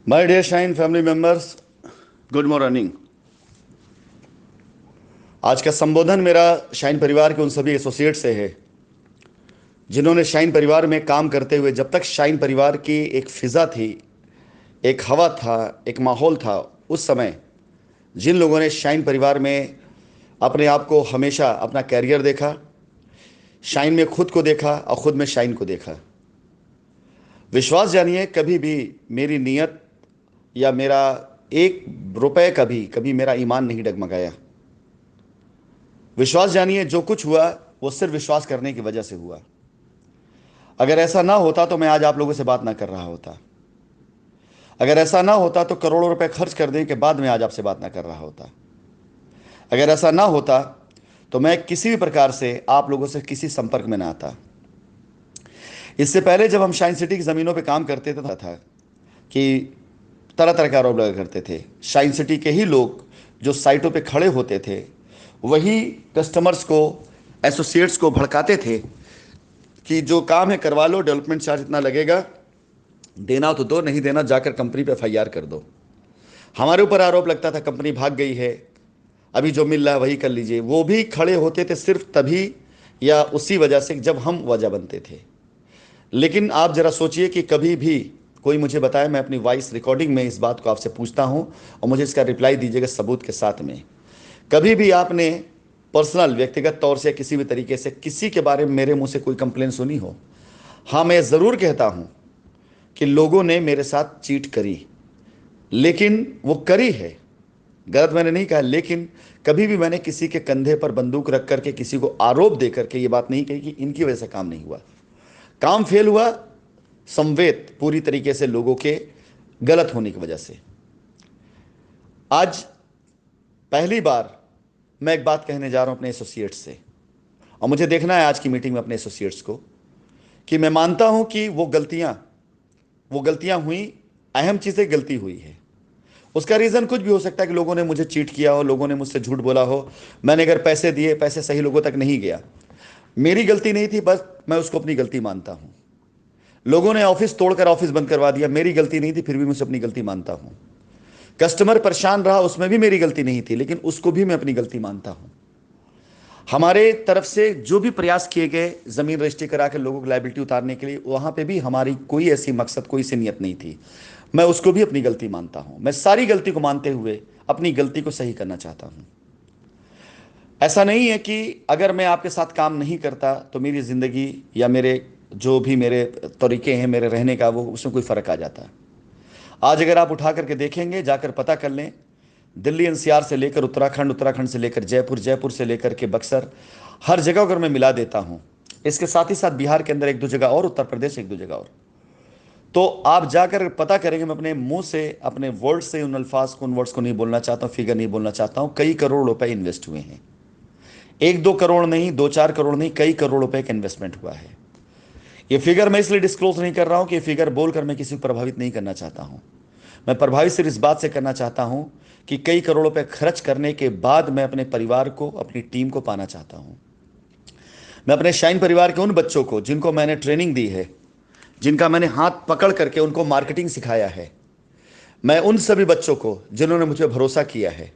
My dear shine family members, good morning. आज का संबोधन मेरा शाइन परिवार के उन सभी एसोसिएट से है जिन्होंने शाइन परिवार में काम करते हुए, जब तक शाइन परिवार की एक फिज़ा थी, एक हवा था, एक माहौल था, उस समय जिन लोगों ने शाइन परिवार में अपने आप को हमेशा अपना कैरियर देखा, शाइन में खुद को देखा और खुद में शाइन को देखा। विश्वास जानिए, कभी भी मेरी नीयत या मेरा एक रुपए का भी कभी मेरा ईमान नहीं डगमगाया। विश्वास जानिए, जो कुछ हुआ वो सिर्फ विश्वास करने की वजह से हुआ। अगर ऐसा ना होता तो मैं आज आप लोगों से बात ना कर रहा होता। अगर ऐसा ना होता तो करोड़ों रुपए खर्च कर देने के बाद मैं आज आपसे बात ना कर रहा होता। अगर ऐसा ना होता तो मैं किसी भी प्रकार से आप लोगों से किसी संपर्क में ना आता। इससे पहले जब हम शाइन सिटी की ज़मीनों पे काम करते थे था कि तरह तरह के आरोप लगा करते थे। शाइन सिटी के ही लोग जो साइटों पे खड़े होते थे, वही कस्टमर्स को, एसोसिएट्स को भड़काते थे कि जो काम है करवा लो, डेवलपमेंट चार्ज इतना लगेगा, देना हो तो दो, नहीं देना जाकर कंपनी पे एफआईआर कर दो। हमारे ऊपर आरोप लगता था कंपनी भाग गई है, अभी जो मिल रहा है वही कर लीजिए। वो भी खड़े होते थे सिर्फ तभी या उसी वजह से जब हम वजह बनते थे। लेकिन आप जरा सोचिए कि कभी भी कोई मुझे बताए, मैं अपनी वॉइस रिकॉर्डिंग में इस बात को आपसे पूछता हूं और मुझे इसका रिप्लाई दीजिएगा सबूत के साथ में। कभी भी आपने पर्सनल, व्यक्तिगत तौर से किसी भी तरीके से किसी के बारे में मेरे मुंह से कोई कंप्लेन सुनी हो? हाँ, मैं ज़रूर कहता हूं कि लोगों ने मेरे साथ चीट करी, लेकिन वो करी है, गलत मैंने नहीं कहा। लेकिन कभी भी मैंने किसी के कंधे पर बंदूक रख करके किसी को आरोप दे करके ये बात नहीं कही कि इनकी वजह से काम नहीं हुआ। काम फेल हुआ संवेद पूरी तरीके से लोगों के गलत होने की वजह से। आज पहली बार मैं एक बात कहने जा रहा हूं अपने एसोसिएट्स से, और मुझे देखना है आज की मीटिंग में अपने एसोसिएट्स को कि मैं मानता हूं कि वो गलतियां हुई, अहम चीज़ें गलती हुई है। उसका रीज़न कुछ भी हो सकता है कि लोगों ने मुझे चीट किया हो, लोगों ने मुझसे झूठ बोला हो, मैंने अगर पैसे दिए, पैसे सही लोगों तक नहीं गया, मेरी गलती नहीं थी, बस मैं उसको अपनी गलती मानता हूं। लोगों ने ऑफिस तोड़कर ऑफिस बंद करवा दिया, मेरी गलती नहीं थी, फिर भी मैं उसे अपनी गलती मानता हूं। कस्टमर परेशान रहा, उसमें भी मेरी गलती नहीं थी, लेकिन उसको भी मैं अपनी गलती मानता हूं। हमारे तरफ से जो भी प्रयास किए गए जमीन रजिस्ट्री करा के लोगों को लाइबिलिटी उतारने के लिए, वहां पे भी हमारी कोई ऐसी मकसद, कोई सी नियत नहीं थी। मैं उसको भी अपनी गलती मानता हूं। मैं सारी गलती को मानते हुए अपनी गलती को सही करना चाहता हूं। ऐसा नहीं है कि अगर मैं आपके साथ काम नहीं करता तो मेरी ज़िंदगी या मेरे जो भी मेरे तरीके हैं मेरे रहने का, वो उसमें कोई फ़र्क आ जाता है। आज अगर आप उठा करके देखेंगे, जाकर पता कर लें, दिल्ली एनसीआर से लेकर उत्तराखंड, उत्तराखंड से लेकर जयपुर, जयपुर से लेकर के बक्सर, हर जगह अगर मैं मिला देता हूं, इसके साथ ही साथ बिहार के अंदर एक दो जगह और, उत्तर प्रदेश एक दो जगह और, तो आप जाकर पता करेंगे। मैं अपने मुंह से, अपने वर्ड से उन अल्फाज को, उन वर्ड्स को नहीं बोलना चाहता हूं, फिगर नहीं बोलना चाहता हूं, कई करोड़ रुपए इन्वेस्ट हुए हैं। एक दो करोड़ नहीं, दो चार करोड़ नहीं, कई करोड़ रुपए का इन्वेस्टमेंट हुआ है। ये फिगर मैं इसलिए डिस्क्लोज नहीं कर रहा हूं कि ये फिगर बोलकर मैं किसी को प्रभावित नहीं करना चाहता हूं। मैं प्रभावित सिर्फ इस बात से करना चाहता हूं कि कई करोड़ रुपए खर्च करने के बाद मैं अपने परिवार को, अपनी टीम को पाना चाहता हूं। मैं अपने शाइन परिवार के उन बच्चों को जिनको मैंने ट्रेनिंग दी है, जिनका मैंने हाथ पकड़ करके उनको मार्केटिंग सिखाया है, मैं उन सभी बच्चों को जिन्होंने मुझ पर भरोसा किया है,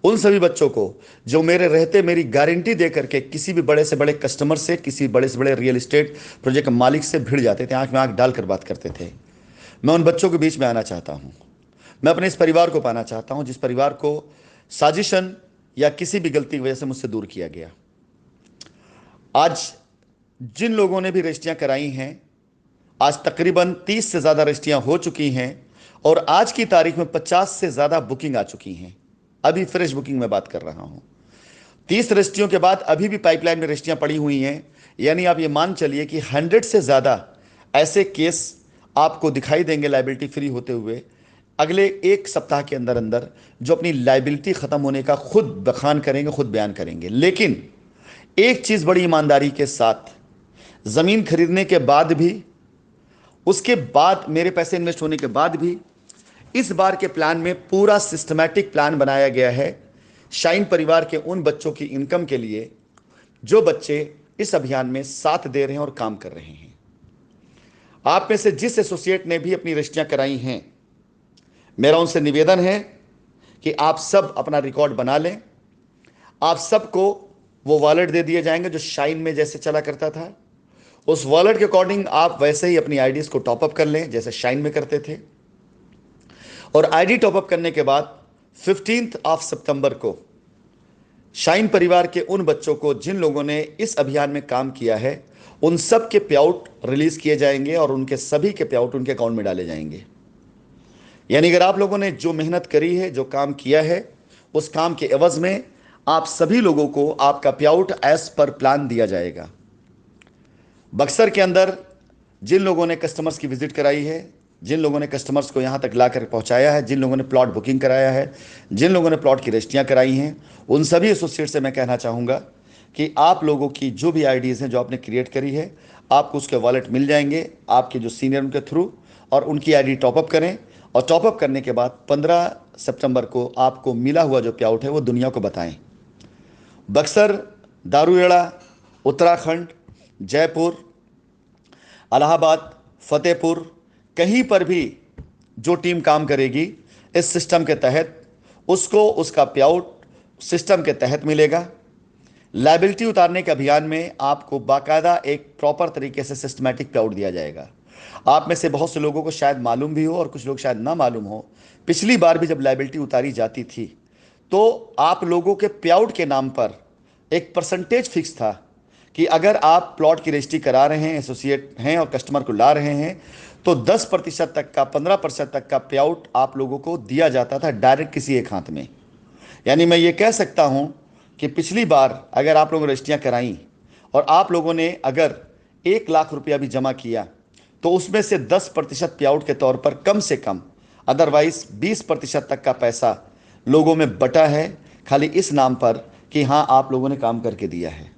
उन सभी बच्चों को जो मेरे रहते मेरी गारंटी दे करके किसी भी बड़े से बड़े कस्टमर से, किसी बड़े से बड़े रियल एस्टेट प्रोजेक्ट मालिक से भिड़ जाते थे, आंख में आंख डालकर बात करते थे, मैं उन बच्चों के बीच में आना चाहता हूं। मैं अपने इस परिवार को पाना चाहता हूं जिस परिवार को साजिशन या किसी भी गलती की वजह से मुझसे दूर किया गया। आज जिन लोगों ने भी रजिस्ट्रियां कराई हैं, आज तकरीबन 30 से ज़्यादा रजिस्ट्रियां हो चुकी हैं और आज की तारीख में 50 से ज़्यादा बुकिंग आ चुकी हैं। अभी फ्रेश बुकिंग में बात कर रहा हूं। 30 रजिस्ट्रियों के बाद अभी भी पाइपलाइन में रजिस्ट्रियां पड़ी हुई हैं। यानी आप ये मान चलिए कि 100 से ज़्यादा ऐसे केस आपको दिखाई देंगे लाइबिलिटी फ्री होते हुए अगले एक सप्ताह के अंदर अंदर, जो अपनी लाइबिलिटी ख़त्म होने का खुद बखान करेंगे, खुद बयान करेंगे। लेकिन एक चीज़ बड़ी ईमानदारी के साथ, ज़मीन खरीदने के बाद भी, उसके बाद मेरे पैसे इन्वेस्ट होने के बाद भी, इस बार के प्लान में पूरा सिस्टमैटिक प्लान बनाया गया है शाइन परिवार के उन बच्चों की इनकम के लिए जो बच्चे इस अभियान में साथ दे रहे हैं और काम कर रहे हैं। आप में से जिस एसोसिएट ने भी अपनी रजिस्ट्रियां कराई हैं, मेरा उनसे निवेदन है कि आप सब अपना रिकॉर्ड बना लें। आप सबको वो वॉलेट दे दिए जाएंगे जो शाइन में जैसे चला करता था। उस वॉलेट के अकॉर्डिंग आप वैसे ही अपनी आईडीज को टॉपअप कर लें जैसे शाइन में करते थे। और आईडी टॉपअप करने के बाद 15 सितंबर को शाइन परिवार के उन बच्चों को जिन लोगों ने इस अभियान में काम किया है, उन सब के पेआउट रिलीज किए जाएंगे और उनके सभी के पेआउट उनके अकाउंट में डाले जाएंगे। यानी अगर आप लोगों ने जो मेहनत करी है, जो काम किया है, उस काम के एवज में आप सभी लोगों को आपका पेआउट एज पर प्लान दिया जाएगा। बक्सर के अंदर जिन लोगों ने कस्टमर्स की विजिट कराई है, जिन लोगों ने कस्टमर्स को यहाँ तक लाकर पहुँचाया है, जिन लोगों ने प्लॉट बुकिंग कराया है, जिन लोगों ने प्लॉट की रजिस्ट्रियाँ कराई हैं, उन सभी एसोसिएट से मैं कहना चाहूँगा कि आप लोगों की जो भी आईडीज़ हैं जो आपने क्रिएट करी है, आपको उसके वॉलेट मिल जाएंगे आपके जो सीनियर उनके थ्रू, और उनकी आईडी टॉपअप करें। और टॉपअप करने के बाद 15 सितंबर को आपको मिला हुआ जो पेआउट है वो दुनिया को बताएं। बक्सर, दारूएड़ा, उत्तराखंड, जयपुर, इलाहाबाद, फतेहपुर, कहीं पर भी जो टीम काम करेगी इस सिस्टम के तहत, उसको उसका पेआउट सिस्टम के तहत मिलेगा। लायबिलिटी उतारने के अभियान में आपको बाकायदा एक प्रॉपर तरीके से सिस्टमैटिक पेआउट दिया जाएगा। आप में से बहुत से लोगों को शायद मालूम भी हो और कुछ लोग शायद ना मालूम हो, पिछली बार भी जब लायबिलिटी उतारी जाती थी तो आप लोगों के पेआउट के नाम पर एक परसेंटेज फिक्स था कि अगर आप प्लॉट की रजिस्ट्री करा रहे हैं, एसोसिएट हैं और कस्टमर को ला रहे हैं, तो 10% तक का, 15% तक का पेआउट आप लोगों को दिया जाता था डायरेक्ट किसी एक हाथ में। यानी मैं ये कह सकता हूं कि पिछली बार अगर आप लोगों ने रजिस्ट्रियाँ कराई और आप लोगों ने अगर 1 लाख रुपया भी जमा किया तो उसमें से 10% पेआउट के तौर पर कम से कम, अदरवाइज 20% तक का पैसा लोगों में बटा है, खाली इस नाम पर कि हाँ आप लोगों ने काम करके दिया है।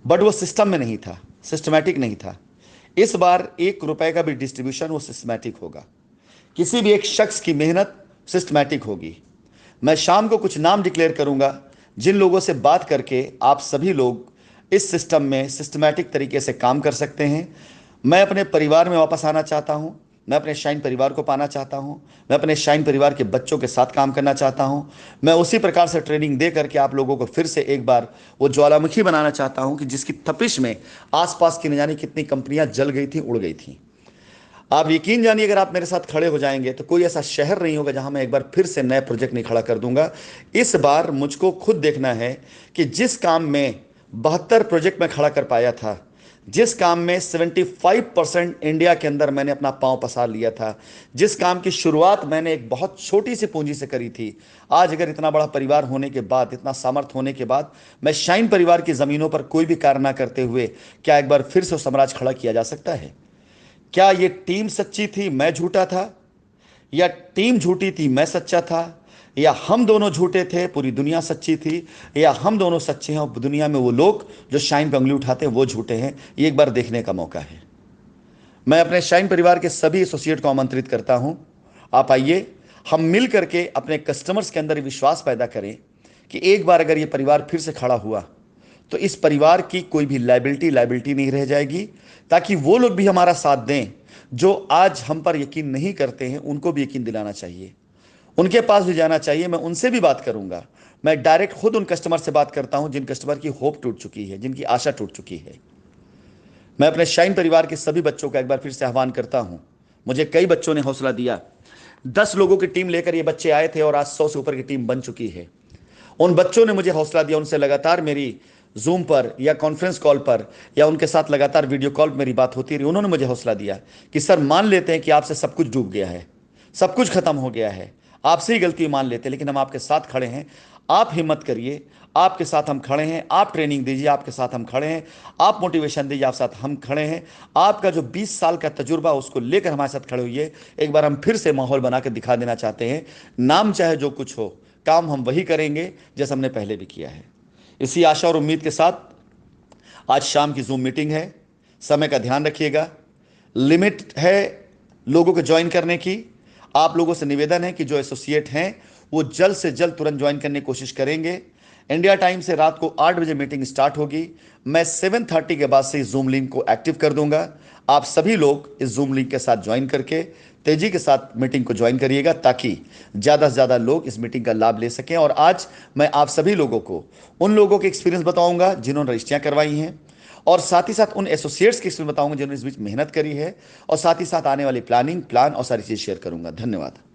बट वो सिस्टम में नहीं था, सिस्टमैटिक नहीं था। इस बार 1 रुपए का भी डिस्ट्रीब्यूशन वो सिस्टमैटिक होगा, किसी भी एक शख्स की मेहनत सिस्टमैटिक होगी। मैं शाम को कुछ नाम डिक्लेयर करूंगा जिन लोगों से बात करके आप सभी लोग इस सिस्टम में सिस्टमैटिक तरीके से काम कर सकते हैं। मैं अपने परिवार में वापस आना चाहता हूं, मैं अपने शाइन परिवार को पाना चाहता हूं, मैं अपने शाइन परिवार के बच्चों के साथ काम करना चाहता हूं। मैं उसी प्रकार से ट्रेनिंग दे करके आप लोगों को फिर से एक बार वो ज्वालामुखी बनाना चाहता हूं कि जिसकी तपिश में आसपास की न जाने कितनी कंपनियां जल गई थी, उड़ गई थी। आप यकीन जानिए अगर आप मेरे साथ खड़े हो जाएंगे तो कोई ऐसा शहर नहीं होगा जहां मैं एक बार फिर से नए प्रोजेक्ट नहीं खड़ा कर दूंगा। इस बार मुझको खुद देखना है कि जिस काम में 72 प्रोजेक्ट में खड़ा कर पाया था, जिस काम में 75% इंडिया के अंदर मैंने अपना पांव पसार लिया था, जिस काम की शुरुआत मैंने एक बहुत छोटी सी पूंजी से करी थी, आज अगर इतना बड़ा परिवार होने के बाद, इतना सामर्थ्य होने के बाद, मैं शाइन परिवार की ज़मीनों पर कोई भी कार्य ना करते हुए क्या एक बार फिर से साम्राज्य खड़ा किया जा सकता है? क्या ये टीम सच्ची थी, मैं झूठा था, या टीम झूठी थी, मैं सच्चा था, या हम दोनों झूठे थे, पूरी दुनिया सच्ची थी, या हम दोनों सच्चे हैं और दुनिया में वो लोग जो शाइन पे उंगली उठाते हैं वो झूठे हैं? ये एक बार देखने का मौका है। मैं अपने शाइन परिवार के सभी एसोसिएट को आमंत्रित करता हूं, आप आइए, हम मिल करके अपने कस्टमर्स के अंदर विश्वास पैदा करें कि एक बार अगर ये परिवार फिर से खड़ा हुआ तो इस परिवार की कोई भी लायबिलिटी नहीं रह जाएगी, ताकि वो लोग भी हमारा साथ दें जो आज हम पर यकीन नहीं करते हैं, उनको भी यकीन दिलाना चाहिए, उनके पास भी जाना चाहिए। मैं उनसे भी बात करूंगा, मैं डायरेक्ट खुद उन कस्टमर से बात करता हूं जिन कस्टमर की होप टूट चुकी है, जिनकी आशा टूट चुकी है। मैं अपने शाइन परिवार के सभी बच्चों का एक बार फिर से आह्वान करता हूं। मुझे कई बच्चों ने हौसला दिया, 10 लोगों की टीम लेकर ये बच्चे आए थे और आज 100 से ऊपर की टीम बन चुकी है। उन बच्चों ने मुझे हौसला दिया, उनसे लगातार मेरी जूम पर या कॉन्फ्रेंस कॉल पर या उनके साथ लगातार वीडियो कॉल पर मेरी बात होती रही। उन्होंने मुझे हौसला दिया कि सर मान लेते हैं कि आपसे सब कुछ डूब गया है, सब कुछ खत्म हो गया है, आपसे ही गलती मान लेते हैं, लेकिन हम आपके साथ खड़े हैं, आप हिम्मत करिए, आपके साथ हम खड़े हैं, आप ट्रेनिंग दीजिए, आपके साथ हम खड़े हैं, आप मोटिवेशन दीजिए, आप साथ हम खड़े हैं। आपका जो 20 साल का तजुर्बा उसको लेकर हमारे साथ खड़े हुइए। एक बार हम फिर से माहौल बना कर दिखा देना चाहते हैं, नाम चाहे जो कुछ हो, काम हम वही करेंगे जैसा हमने पहले भी किया है। इसी आशा और उम्मीद के साथ आज शाम की जूम मीटिंग है, समय का ध्यान रखिएगा, लिमिट है लोगों को ज्वाइन करने की। आप लोगों से निवेदन है कि जो एसोसिएट हैं वो जल्द से जल्द तुरंत ज्वाइन करने की कोशिश करेंगे। इंडिया टाइम से रात को 8 बजे मीटिंग स्टार्ट होगी। मैं 7:30 के बाद से इस जूम लिंक को एक्टिव कर दूंगा। आप सभी लोग इस जूम लिंक के साथ ज्वाइन करके तेजी के साथ मीटिंग को ज्वाइन करिएगा ताकि ज़्यादा से ज़्यादा लोग इस मीटिंग का लाभ ले सकें। और आज मैं आप सभी लोगों को उन लोगों के एक्सपीरियंस बताऊंगा जिन्होंने रजिस्ट्रियाँ करवाई हैं, और साथ ही साथ उन एसोसिएट्स की एक्सपीरियंस बताऊंगा जिन्होंने इस बीच मेहनत करी है, और साथ ही साथ आने वाली प्लान और सारी चीज़ शेयर करूंगा। धन्यवाद।